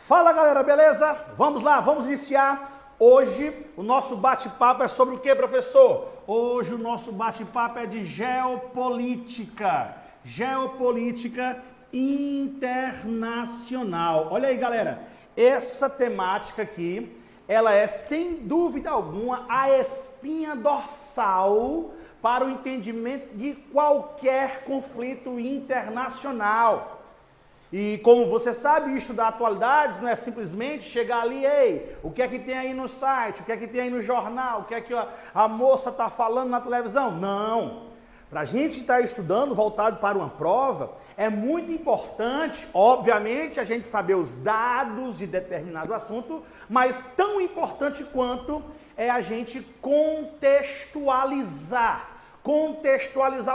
Fala galera, beleza? Vamos lá, vamos iniciar. Hoje o nosso bate-papo é sobre o que, professor? Hoje o nosso bate-papo é de geopolítica. Geopolítica internacional. Olha aí, galera. Essa temática aqui, ela é sem dúvida alguma a espinha dorsal para o entendimento de qualquer conflito internacional. E como você sabe, estudar atualidades não é simplesmente chegar ali, ei, o que é que tem aí no site, o que é que tem aí no jornal, o que é que a moça está falando na televisão. Não. Para a gente estar estudando, voltado para uma prova, é muito importante, obviamente, a gente saber os dados de determinado assunto, mas tão importante quanto é a gente contextualizar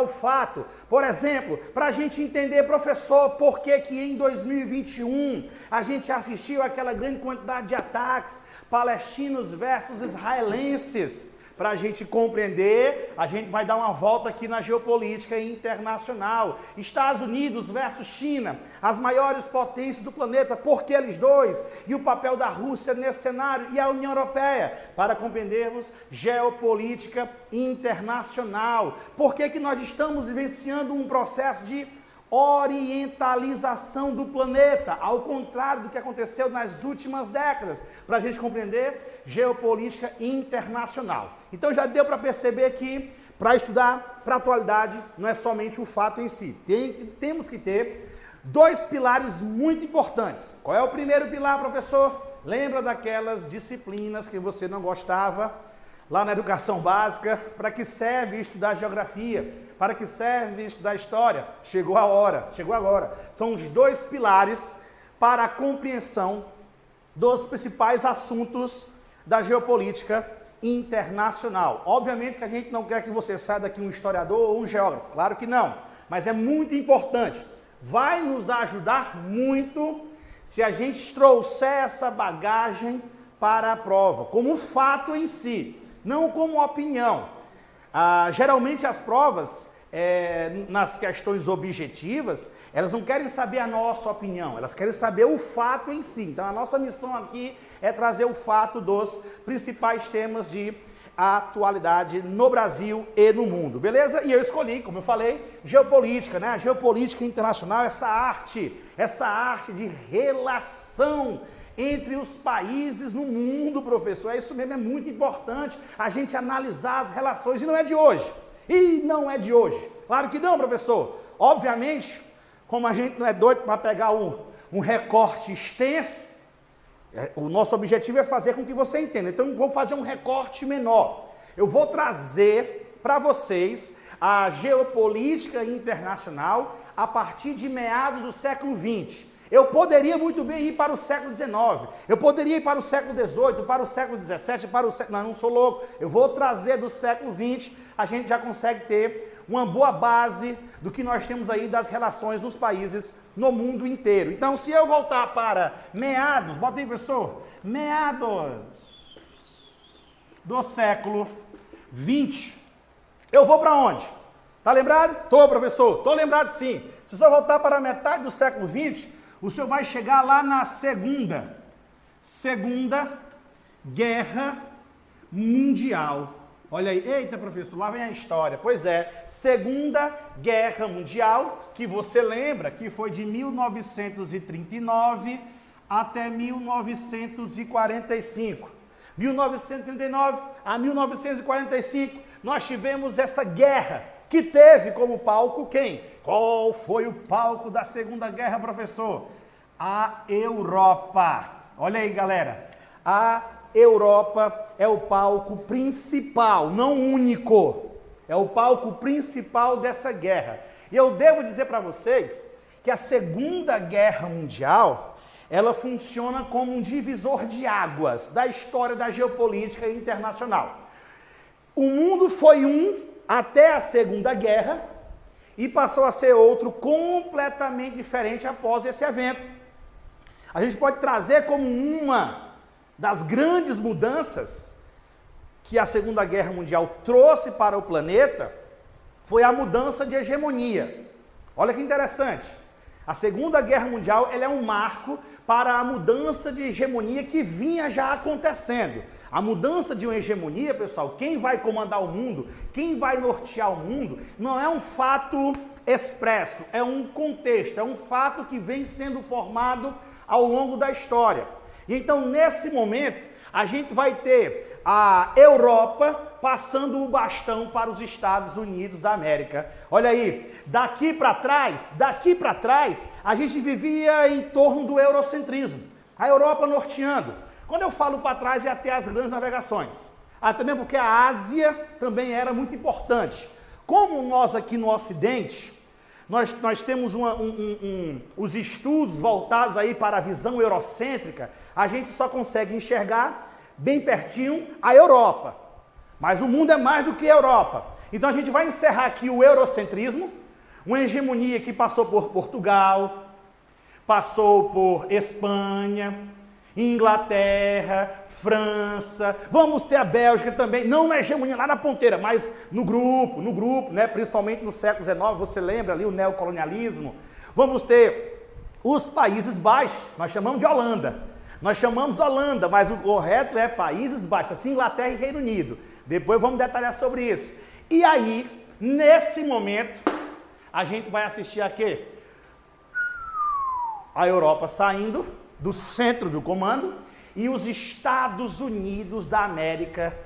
o fato. Por exemplo, para a gente entender, professor, por que em 2021 a gente assistiu àquela grande quantidade de ataques palestinos versus israelenses. Para a gente compreender, a gente vai dar uma volta aqui na geopolítica internacional. Estados Unidos versus China, as maiores potências do planeta, por que eles dois? E o papel da Rússia nesse cenário e a União Europeia, para compreendermos geopolítica internacional. Por que nós estamos vivenciando um processo de orientalização do planeta, ao contrário do que aconteceu nas últimas décadas, para a gente compreender geopolítica internacional. Então já deu para perceber que, para estudar para a atualidade, não é somente o fato em si. Temos que ter dois pilares muito importantes. Qual é o primeiro pilar, professor? Lembra daquelas disciplinas que você não gostava lá na educação básica? Para que serve estudar geografia? Para que serve estudar história? Chegou a hora, chegou agora. São os dois pilares para a compreensão dos principais assuntos da geopolítica internacional. Obviamente que a gente não quer que você saia daqui um historiador ou um geógrafo, claro que não, mas é muito importante. Vai nos ajudar muito se a gente trouxer essa bagagem para a prova, como fato em si, não como opinião. Geralmente as provas, nas questões objetivas, elas não querem saber a nossa opinião, elas querem saber o fato em si. Então a nossa missão aqui é trazer o fato dos principais temas de atualidade no Brasil e no mundo, beleza? E eu escolhi, como eu falei, geopolítica, né? A geopolítica internacional, essa arte de relação entre os países no mundo, professor. É isso mesmo, é muito importante a gente analisar as relações, e não é de hoje. Claro que não, professor. Obviamente, como a gente não é doido para pegar um recorte extenso, o nosso objetivo é fazer com que você entenda. Então, vou fazer um recorte menor. Eu vou trazer para vocês a geopolítica internacional a partir de meados do século XX. Eu poderia muito bem ir para o século XIX, eu poderia ir para o século XVIII, para o século XVII, não sou louco. Eu vou trazer do século XX, a gente já consegue ter uma boa base do que nós temos aí das relações dos países no mundo inteiro. Então, se eu voltar para meados, bota aí, professor, meados do século XX, eu vou para onde? Tá lembrado? Tô, professor, tô lembrado sim. Se eu voltar para a metade do século XX, o senhor vai chegar lá na Segunda Guerra Mundial. Olha aí, eita professor, lá vem a história. Pois é, Segunda Guerra Mundial, que você lembra que foi de 1939 até 1945. 1939 a 1945, nós tivemos essa guerra, que teve como palco quem? Qual foi o palco da Segunda Guerra, professor? A Europa. Olha aí, galera. A Europa é o palco principal, não único. É o palco principal dessa guerra. E eu devo dizer para vocês que a Segunda Guerra Mundial, ela funciona como um divisor de águas da história da geopolítica internacional. O mundo foi um até a Segunda Guerra e passou a ser outro completamente diferente após esse evento. A gente pode trazer como uma das grandes mudanças que a Segunda Guerra Mundial trouxe para o planeta foi a mudança de hegemonia. Olha que interessante. A Segunda Guerra Mundial ela é um marco para a mudança de hegemonia que vinha já acontecendo. A mudança de uma hegemonia, pessoal, quem vai comandar o mundo, quem vai nortear o mundo, não é um fato expresso, é um contexto, é um fato que vem sendo formado ao longo da história. E então, nesse momento, a gente vai ter a Europa passando o bastão para os Estados Unidos da América. Olha aí, daqui para trás, a gente vivia em torno do eurocentrismo. A Europa norteando. Quando eu falo para trás, é até as grandes navegações. Também porque a Ásia também era muito importante. Como nós aqui no Ocidente, nós temos os estudos voltados aí para a visão eurocêntrica, a gente só consegue enxergar bem pertinho a Europa. Mas o mundo é mais do que a Europa. Então a gente vai encerrar aqui o eurocentrismo, uma hegemonia que passou por Portugal, passou por Espanha, Inglaterra, França, vamos ter a Bélgica também, não na hegemonia lá na ponteira, mas no grupo, né? Principalmente no século XIX, você lembra ali o neocolonialismo. Vamos ter os Países Baixos, nós chamamos de Holanda. Nós chamamos Holanda, mas o correto é Países Baixos, assim Inglaterra e Reino Unido. Depois vamos detalhar sobre isso. E aí, nesse momento, a gente vai assistir a quê? A Europa saindo do centro do comando e os Estados Unidos da América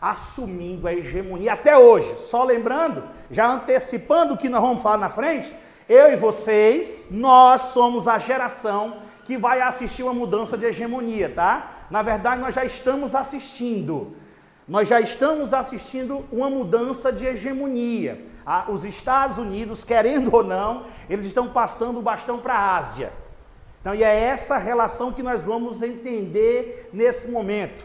assumindo a hegemonia até hoje. Só lembrando, já antecipando o que nós vamos falar na frente, eu e vocês, nós somos a geração que vai assistir uma mudança de hegemonia, tá? Na verdade, nós já estamos assistindo. Nós já estamos assistindo uma mudança de hegemonia. Os Estados Unidos, querendo ou não, eles estão passando o bastão para a Ásia. Então, e é essa relação que nós vamos entender nesse momento.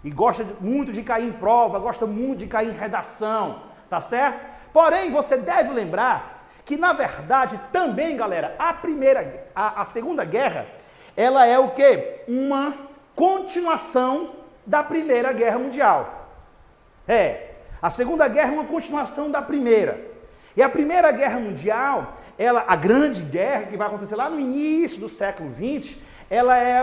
E gosta muito de cair em prova, gosta muito de cair em redação, tá certo? Porém, você deve lembrar que, na verdade, também, galera, a Segunda Guerra, ela é o quê? Uma continuação da Primeira Guerra Mundial. A Segunda Guerra é uma continuação da Primeira. E a Primeira Guerra Mundial, a grande guerra que vai acontecer lá no início do século XX, ela é,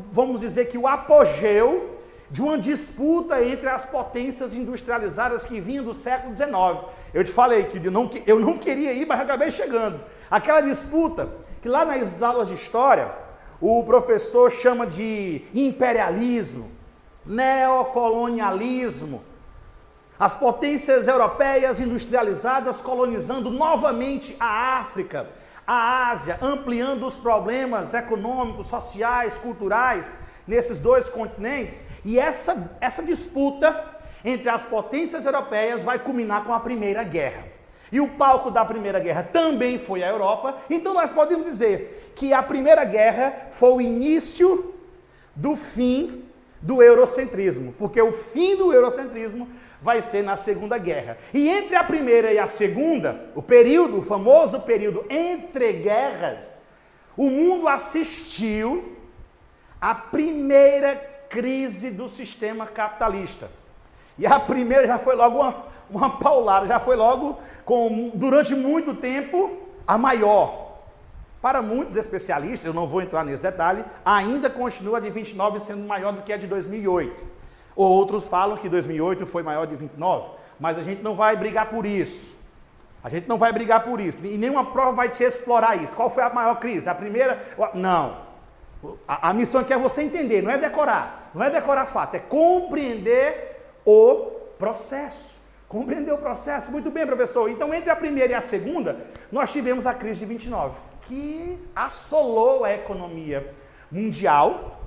vamos dizer que o apogeu de uma disputa entre as potências industrializadas que vinham do século XIX. Eu te falei que eu não queria ir, mas acabei chegando. Aquela disputa que lá nas aulas de história, o professor chama de imperialismo, neocolonialismo. As potências europeias industrializadas colonizando novamente a África, a Ásia, ampliando os problemas econômicos, sociais, culturais nesses dois continentes. E essa disputa entre as potências europeias vai culminar com a Primeira Guerra. E o palco da Primeira Guerra também foi a Europa. Então nós podemos dizer que a Primeira Guerra foi o início do fim do eurocentrismo, porque o fim do eurocentrismo vai ser na Segunda Guerra. E entre a primeira e a segunda, o famoso período entre guerras, o mundo assistiu à primeira crise do sistema capitalista. E a primeira já foi logo uma paulada, já foi logo, durante muito tempo, a maior. Para muitos especialistas, eu não vou entrar nesse detalhe, ainda continua a de 29 sendo maior do que a de 2008. Outros falam que 2008 foi maior de 29, mas a gente não vai brigar por isso. A gente não vai brigar por isso. E nenhuma prova vai te explorar isso. Qual foi a maior crise? A primeira? Não. A missão aqui é você entender, não é decorar. Não é decorar fato, é compreender o processo. Compreender o processo. Muito bem, professor. Então, entre a primeira e a segunda, nós tivemos a crise de 29, que assolou a economia mundial,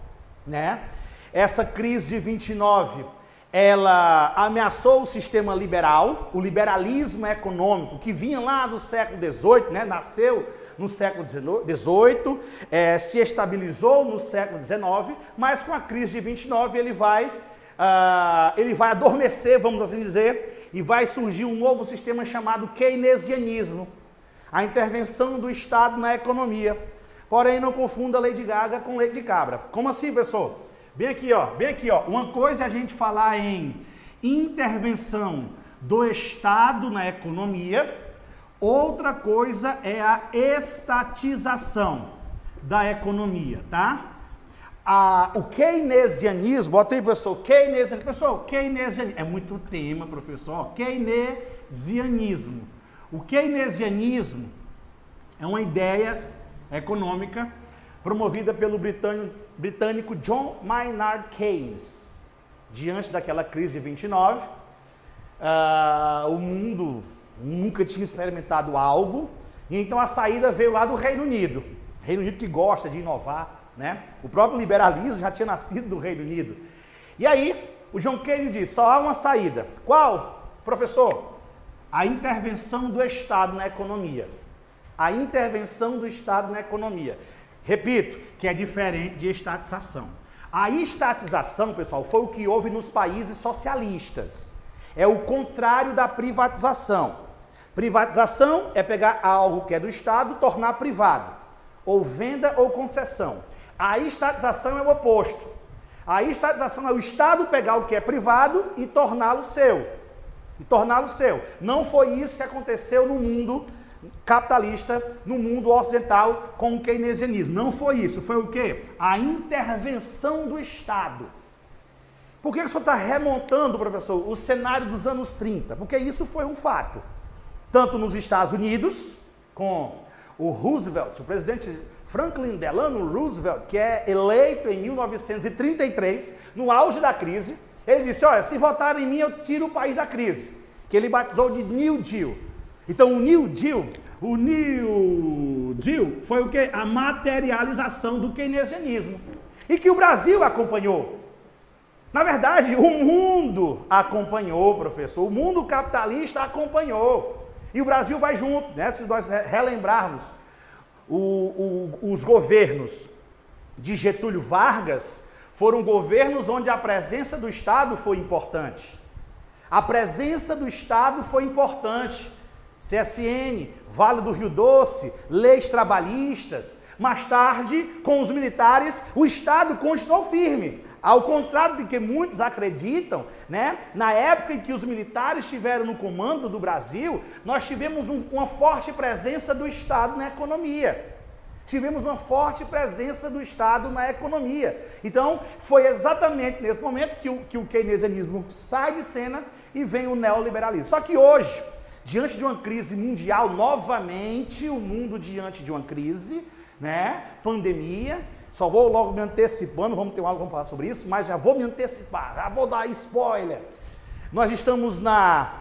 né? Essa crise de 29, ela ameaçou o sistema liberal, o liberalismo econômico, que vinha lá do século XVIII, né? Nasceu no século XVIII, se estabilizou no século XIX, mas com a crise de 29 ele vai adormecer, vamos assim dizer, e vai surgir um novo sistema chamado keynesianismo, a intervenção do Estado na economia. Porém, não confunda Lady Gaga com leite de cabra. Como assim, pessoal? Bem aqui, ó. Uma coisa é a gente falar em intervenção do Estado na economia, Outra coisa é a estatização da economia, tá? O keynesianismo, bota aí, professor, keynesianismo, é muito tema, professor, keynesianismo. O keynesianismo é uma ideia econômica promovida pelo britânico John Maynard Keynes. Diante daquela crise de 29, o mundo nunca tinha experimentado algo, e então a saída veio lá do Reino Unido. Reino Unido que gosta de inovar, né? O próprio liberalismo já tinha nascido do Reino Unido. E aí, o John Keynes disse, só há uma saída. Qual, professor? A intervenção do Estado na economia. A intervenção do Estado na economia. Repito, que é diferente de estatização. A estatização, pessoal, foi o que houve nos países socialistas. É o contrário da privatização. Privatização é pegar algo que é do Estado, tornar privado. Ou venda ou concessão. A estatização é o oposto. A estatização é o Estado pegar o que é privado e torná-lo seu. Não foi isso que aconteceu no mundo capitalista, no mundo ocidental com o keynesianismo. Não foi isso. Foi o quê? A intervenção do Estado. Por que o senhor está remontando, professor, o cenário dos anos 30? Porque isso foi um fato. Tanto nos Estados Unidos, com o Roosevelt, o presidente Franklin Delano Roosevelt, que é eleito em 1933, no auge da crise, ele disse, olha, se votarem em mim, eu tiro o país da crise, que ele batizou de New Deal. Então, o New Deal foi o quê? A materialização do keynesianismo, e que o Brasil acompanhou. Na verdade, o mundo acompanhou, professor, o mundo capitalista acompanhou. E o Brasil vai junto, né? Se nós relembrarmos os governos de Getúlio Vargas, foram governos onde a presença do Estado foi importante. A presença do Estado foi importante. CSN, Vale do Rio Doce, leis trabalhistas. Mais tarde, com os militares, o Estado continuou firme. Ao contrário de que muitos acreditam, né? Na época em que os militares estiveram no comando do Brasil, nós tivemos uma forte presença do Estado na economia. Então, foi exatamente nesse momento que o keynesianismo sai de cena e vem o neoliberalismo. Só que hoje, diante de uma crise mundial, novamente o mundo diante de uma crise, né? Pandemia. Só vou logo me antecipando, vamos falar sobre isso, mas já vou me antecipar, já vou dar spoiler. Nós estamos na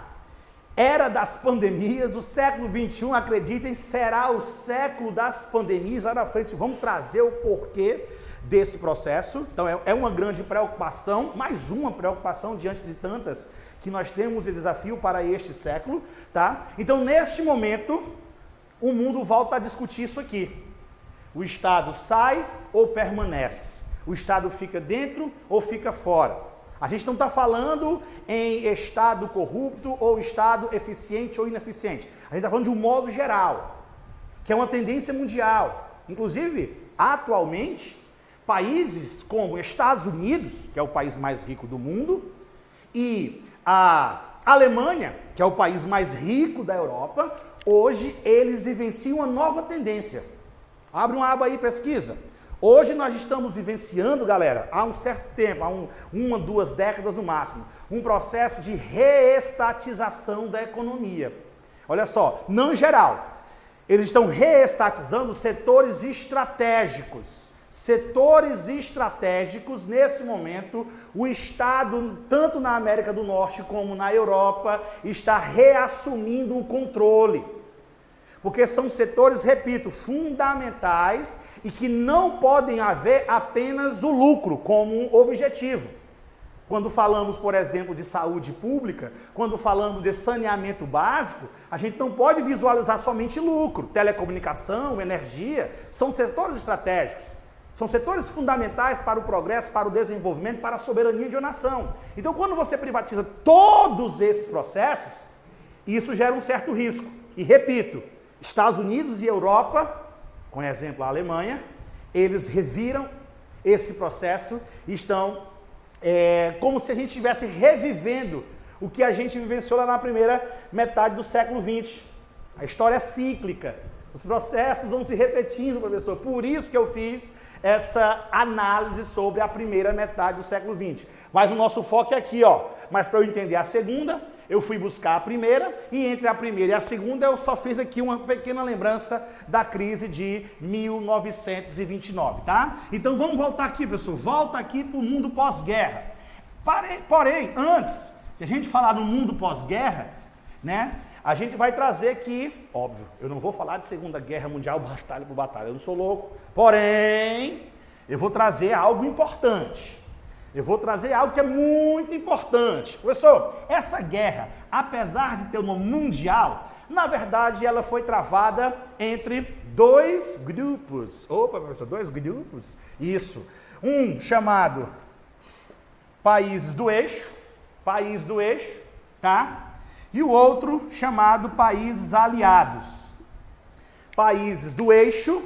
era das pandemias, o século XXI, acreditem, será o século das pandemias. Lá na frente vamos trazer o porquê desse processo. Então é uma grande preocupação, mais uma preocupação diante de tantas que nós temos de desafio para este século, tá? Então neste momento, o mundo volta a discutir isso aqui. O Estado sai ou permanece? O Estado fica dentro ou fica fora? A gente não está falando em Estado corrupto ou Estado eficiente ou ineficiente. A gente está falando de um modo geral, que é uma tendência mundial. Inclusive, atualmente, países como Estados Unidos, que é o país mais rico do mundo, e a Alemanha, que é o país mais rico da Europa, hoje eles vivenciam uma nova tendência. Abre uma aba aí, pesquisa. Hoje nós estamos vivenciando, galera, há um certo tempo, há uma, 2 décadas no máximo, um processo de reestatização da economia. Olha só, não em geral, eles estão reestatizando setores estratégicos. Setores estratégicos, nesse momento, o Estado, tanto na América do Norte como na Europa, está reassumindo o controle. Porque são setores, repito, fundamentais e que não podem haver apenas o lucro como objetivo. Quando falamos, por exemplo, de saúde pública, quando falamos de saneamento básico, a gente não pode visualizar somente lucro. Telecomunicação, energia, são setores estratégicos. São setores fundamentais para o progresso, para o desenvolvimento, para a soberania de uma nação. Então, quando você privatiza todos esses processos, isso gera um certo risco. E repito, Estados Unidos e Europa, com exemplo a Alemanha, eles reviram esse processo e estão como se a gente estivesse revivendo o que a gente vivenciou lá na primeira metade do século XX. A história é cíclica. Os processos vão se repetindo, professor. Por isso que eu fiz essa análise sobre a primeira metade do século XX. Mas o nosso foco é aqui, ó. Mas para eu entender a segunda, eu fui buscar a primeira, e entre a primeira e a segunda eu só fiz aqui uma pequena lembrança da crise de 1929, tá? Então vamos voltar aqui, professor. Volta aqui para o mundo pós-guerra. Porém, antes de a gente falar do mundo pós-guerra, né? A gente vai trazer aqui, óbvio, eu não vou falar de Segunda Guerra Mundial, batalha por batalha, eu não sou louco. Porém, eu vou trazer algo importante. Eu vou trazer algo que é muito importante. Professor, essa guerra, apesar de ter o nome mundial, na verdade ela foi travada entre dois grupos. Opa, professor, dois grupos? Isso. Um chamado Países do Eixo, tá? E o outro chamado Países Aliados. Países do Eixo,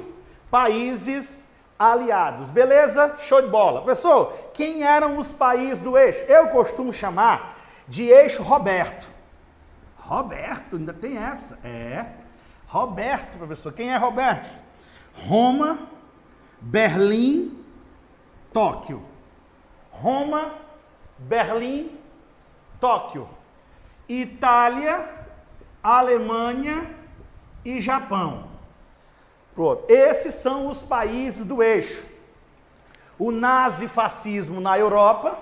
Países Aliados. Beleza? Show de bola. Professor, quem eram os países do Eixo? Eu costumo chamar de Eixo Roberto. Roberto, ainda tem essa. É. Roberto, professor. Quem é Roberto? Roma, Berlim, Tóquio. Roma, Berlim, Tóquio. Itália, Alemanha e Japão. Pronto. Esses são os países do eixo. O nazifascismo na Europa,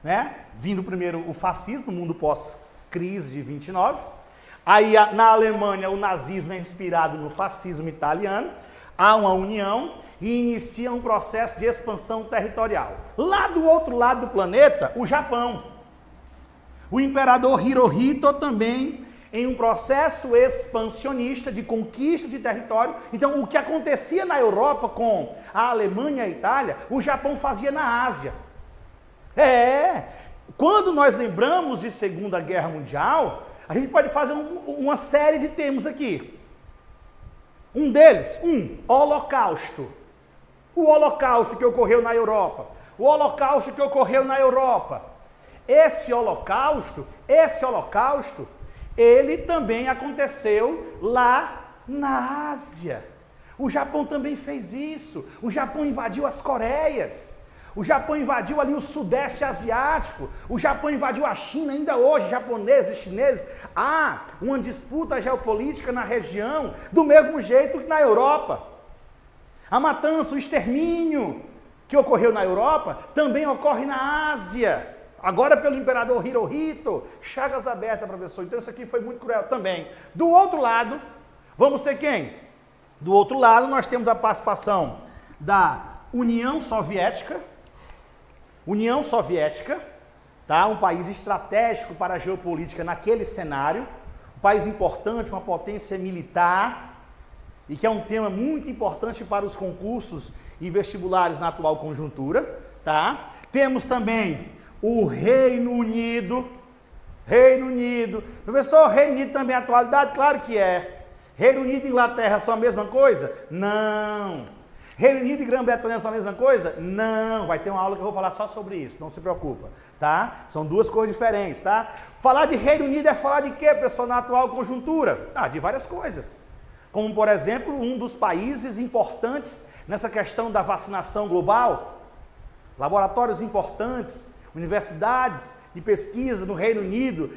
né? Vindo primeiro o fascismo, mundo pós-crise de 29. Aí na Alemanha o nazismo é inspirado no fascismo italiano. Há uma união e inicia um processo de expansão territorial. Lá do outro lado do planeta, o Japão. O imperador Hirohito também em um processo expansionista de conquista de território. Então, o que acontecia na Europa com a Alemanha e a Itália, o Japão fazia na Ásia. Quando nós lembramos de Segunda Guerra Mundial, a gente pode fazer uma série de termos aqui. Um deles, Holocausto. O Holocausto que ocorreu na Europa. O Holocausto que ocorreu na Europa. Esse holocausto, ele também aconteceu lá na Ásia. O Japão também fez isso. O Japão invadiu as Coreias. O Japão invadiu ali o Sudeste Asiático. O Japão invadiu a China. Ainda hoje, japoneses e chineses. Há uma disputa geopolítica na região, do mesmo jeito que na Europa. A matança, o extermínio que ocorreu na Europa, também ocorre na Ásia. Agora pelo imperador Hirohito, chagas abertas, professor. Então isso aqui foi muito cruel também. Do outro lado, vamos ter quem? Do outro lado nós temos a participação da União Soviética, tá? Um país estratégico para a geopolítica naquele cenário, um país importante, uma potência militar, e que é um tema muito importante para os concursos e vestibulares na atual conjuntura, tá? Temos também o Reino Unido. Professor, Reino Unido também é atualidade? Claro que é. Reino Unido e Inglaterra são a mesma coisa? Não. Reino Unido e Grã-Bretanha são a mesma coisa? Não. Vai ter uma aula que eu vou falar só sobre isso, não se preocupa, tá? São duas coisas diferentes, tá? Falar de Reino Unido é falar de quê, pessoal, na atual conjuntura? De várias coisas. Como, por exemplo, um dos países importantes nessa questão da vacinação global, laboratórios importantes, universidades de pesquisa no Reino Unido,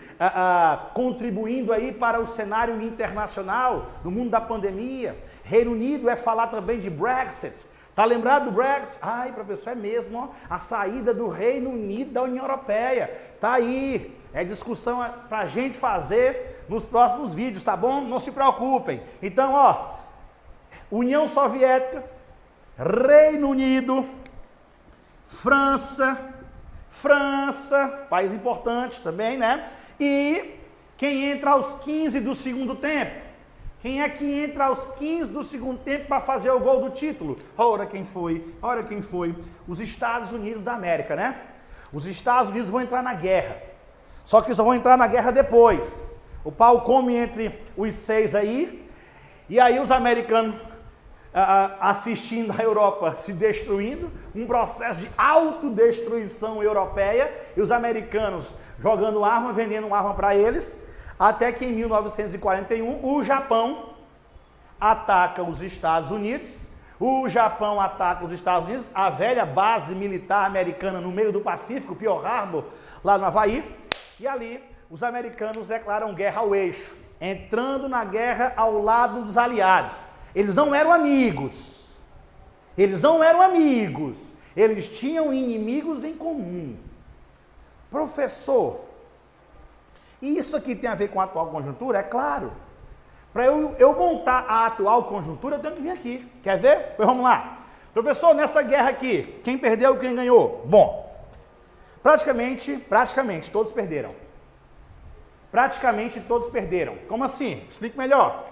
contribuindo aí para o cenário internacional do mundo da pandemia. Reino Unido é falar também de Brexit. Está lembrado do Brexit? Ai, professor, é mesmo, ó, a saída do Reino Unido da União Europeia. Está aí, é discussão para a gente fazer nos próximos vídeos, tá bom? Não se preocupem. Então, ó, União Soviética, Reino Unido, França, país importante também, né? E quem entra aos 15 do segundo tempo? Quem é que entra aos 15 do segundo tempo para fazer o gol do título? Ora quem foi? Os Estados Unidos da América, né? Os Estados Unidos vão entrar na guerra. Só que só vão entrar na guerra depois. O pau come entre os 6 aí, e aí os americanos assistindo a Europa se destruindo, um processo de autodestruição europeia, e os americanos jogando arma, vendendo arma para eles. Até que em 1941 o Japão ataca os Estados Unidos. O Japão ataca os Estados Unidos, a velha base militar americana no meio do Pacífico, Pearl Harbor, lá no Havaí. E ali os americanos declaram guerra ao eixo, entrando na guerra ao lado dos aliados. Eles não eram amigos. Eles não eram amigos. Eles tinham inimigos em comum. Professor, e isso aqui tem a ver com a atual conjuntura? É claro. Para eu montar a atual conjuntura, eu tenho que vir aqui. Quer ver? Pois vamos lá. Professor, nessa guerra aqui, quem perdeu, quem ganhou? Bom, praticamente todos perderam. Praticamente todos perderam. Como assim? Explique melhor.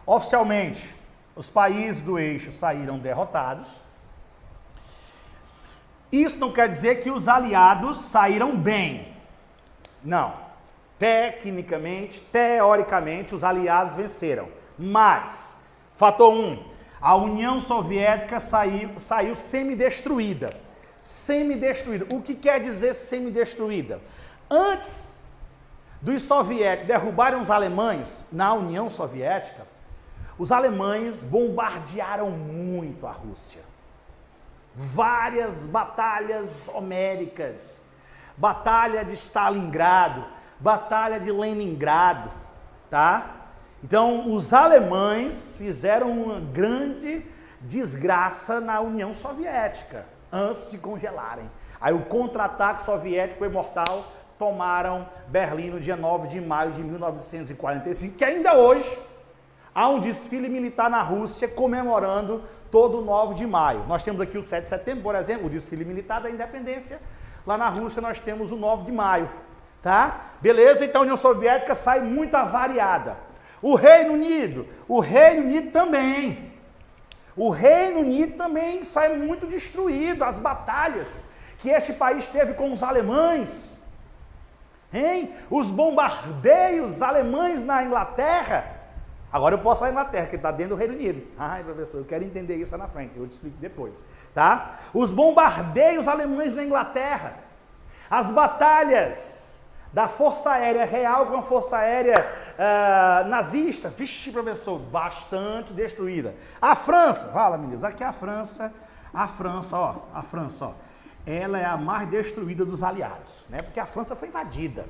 Oficialmente, os países do eixo saíram derrotados. Isso não quer dizer que os aliados saíram bem. Não. Tecnicamente, teoricamente, os aliados venceram. Mas, fator 1, a União Soviética saiu semidestruída. Semidestruída. O que quer dizer semidestruída? Antes dos soviéticos derrubarem os alemães na União Soviética, os alemães bombardearam muito a Rússia. Várias batalhas homéricas. Batalha de Stalingrado, Batalha de Leningrado, tá? Então, os alemães fizeram uma grande desgraça na União Soviética, antes de congelarem. Aí o contra-ataque soviético foi mortal, tomaram Berlim no dia 9 de maio de 1945, que ainda hoje há um desfile militar na Rússia comemorando todo o 9 de maio. Nós temos aqui o 7 de setembro, por exemplo, o desfile militar da independência. Lá na Rússia nós temos o 9 de maio. Tá? Beleza? Então a União Soviética sai muito avariada. O Reino Unido também. O Reino Unido também sai muito destruído. As batalhas que este país teve com os alemães, hein? Os bombardeios alemães na Inglaterra. Agora eu posso falar Inglaterra, que está dentro do Reino Unido. Ai, professor, eu quero entender isso lá na frente, eu te explico depois. Tá? Os bombardeios alemães na Inglaterra. As batalhas da Força Aérea Real com a Força Aérea nazista. Vixe, professor, bastante destruída. A França, fala, meninos, aqui é a França, ó. Ela é a mais destruída dos aliados, né? Porque a França foi invadida.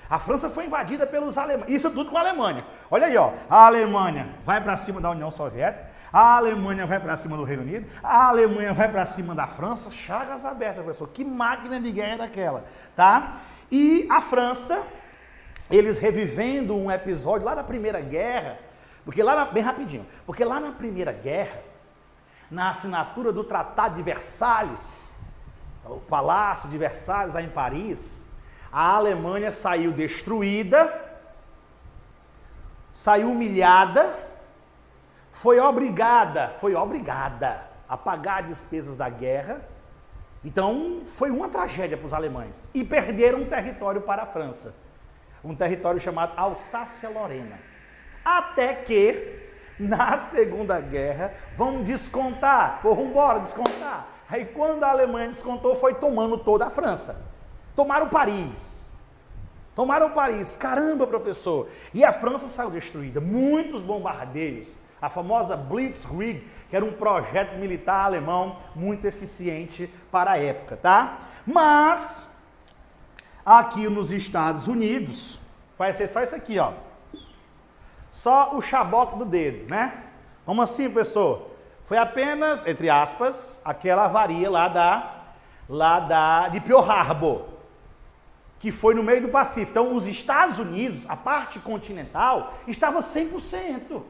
A França foi invadida pelos alemães. Isso tudo com a Alemanha. Olha aí, ó. A Alemanha vai para cima da União Soviética, a Alemanha vai para cima do Reino Unido, a Alemanha vai para cima da França. Chagas abertas, professor. Que máquina de guerra era aquela, tá? E a França, eles revivendo um episódio lá da Primeira Guerra, bem rapidinho, porque lá na Primeira Guerra, na assinatura do Tratado de Versalhes, o Palácio de Versalhes, lá em Paris, a Alemanha saiu destruída, saiu humilhada, foi obrigada a pagar despesas da guerra. Então, foi uma tragédia para os alemães. E perderam um território para a França. Um território chamado Alsácia-Lorena. Até que, na Segunda Guerra, vão descontar. Vamos embora descontar. Aí, quando a Alemanha descontou, foi tomando toda a França. Tomaram Paris. Caramba, professor. E a França saiu destruída. Muitos bombardeios. A famosa Blitzkrieg, que era um projeto militar alemão muito eficiente para a época, tá? Mas, aqui nos Estados Unidos, vai ser só isso aqui, ó. Só o chaboque do dedo, né? Como assim, professor? Foi apenas, entre aspas, aquela avaria de Pearl Harbor, que foi no meio do Pacífico. Então, os Estados Unidos, a parte continental, estava 100%.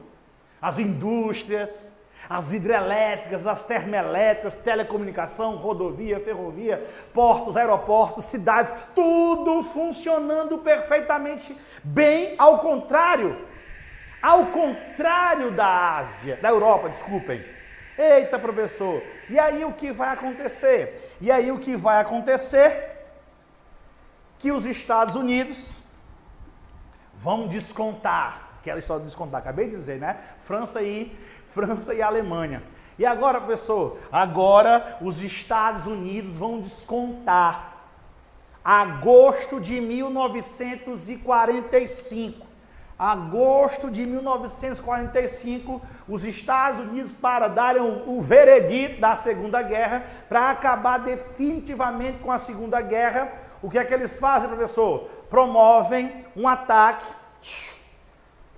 As indústrias, as hidrelétricas, as termoelétricas, telecomunicação, rodovia, ferrovia, portos, aeroportos, cidades, tudo funcionando perfeitamente bem, ao contrário da Ásia, da Europa, desculpem. Eita, professor, e aí o que vai acontecer? Que os Estados Unidos vão descontar. Aquela história de descontar, acabei de dizer, né? França e Alemanha. E agora, professor? Agora os Estados Unidos vão descontar Agosto de 1945. Agosto de 1945, os Estados Unidos, para darem o veredito da Segunda Guerra, para acabar definitivamente com a Segunda Guerra, o que é que eles fazem, professor? Promovem um ataque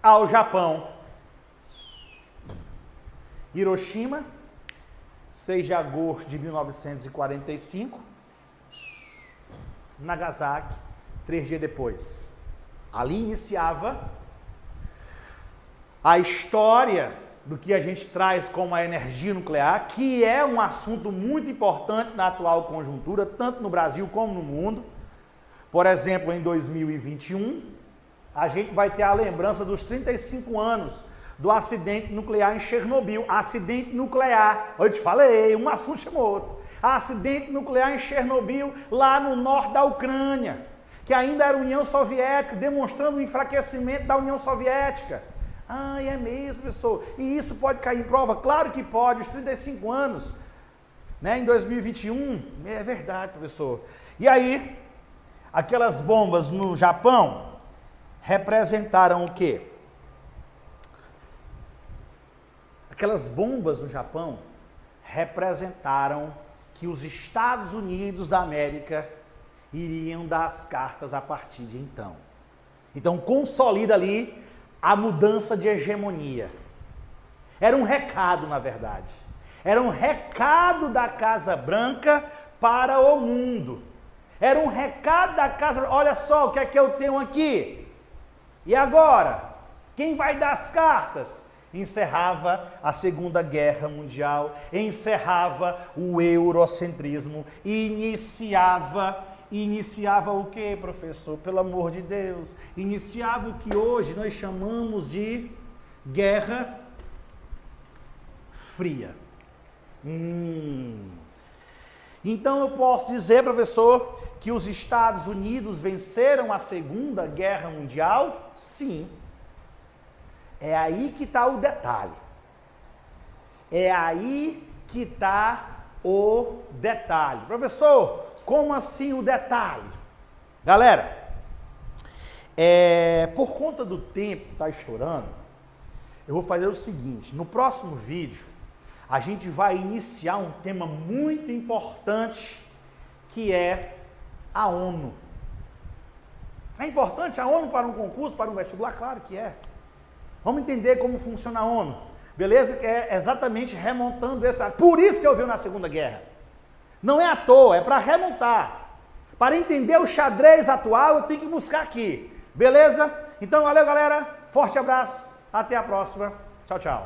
ao Japão. Hiroshima, 6 de agosto de 1945, Nagasaki, 3 dias depois. Ali iniciava a história do que a gente traz como a energia nuclear, que é um assunto muito importante na atual conjuntura, tanto no Brasil como no mundo. Por exemplo, em 2021, a gente vai ter a lembrança dos 35 anos do acidente nuclear em Chernobyl. Acidente nuclear, eu te falei, um assunto chamou outro. Acidente nuclear em Chernobyl, lá no norte da Ucrânia, que ainda era União Soviética, demonstrando o enfraquecimento da União Soviética. Ah, é mesmo, professor. E isso pode cair em prova? Claro que pode, os 35 anos, né, em 2021, é verdade, professor. E aí, aquelas bombas no Japão representaram o quê? Aquelas bombas no Japão representaram que os Estados Unidos da América iriam dar as cartas a partir de então. Então, consolida ali a mudança de hegemonia. Era um recado, na verdade. Era um recado da Casa Branca para o mundo. Era um recado da Casa Branca. Olha só o que é que eu tenho aqui. E agora? Quem vai dar as cartas? Encerrava a Segunda Guerra Mundial, encerrava o eurocentrismo, iniciava o que, professor? Pelo amor de Deus, iniciava o que hoje nós chamamos de Guerra Fria. Então eu posso dizer, professor, que os Estados Unidos venceram a Segunda Guerra Mundial? Sim. É aí que está o detalhe. É aí que está o detalhe. Professor, como assim o detalhe? Galera, por conta do tempo que está estourando, eu vou fazer o seguinte: no próximo vídeo, a gente vai iniciar um tema muito importante, que é a ONU. É importante a ONU para um concurso, para um vestibular? Claro que é. Vamos entender como funciona a ONU, beleza? Que é exatamente remontando essa... Por isso que eu vi na Segunda Guerra. Não é à toa, é para remontar. Para entender o xadrez atual, eu tenho que buscar aqui, beleza? Então, valeu, galera. Forte abraço. Até a próxima. Tchau, tchau.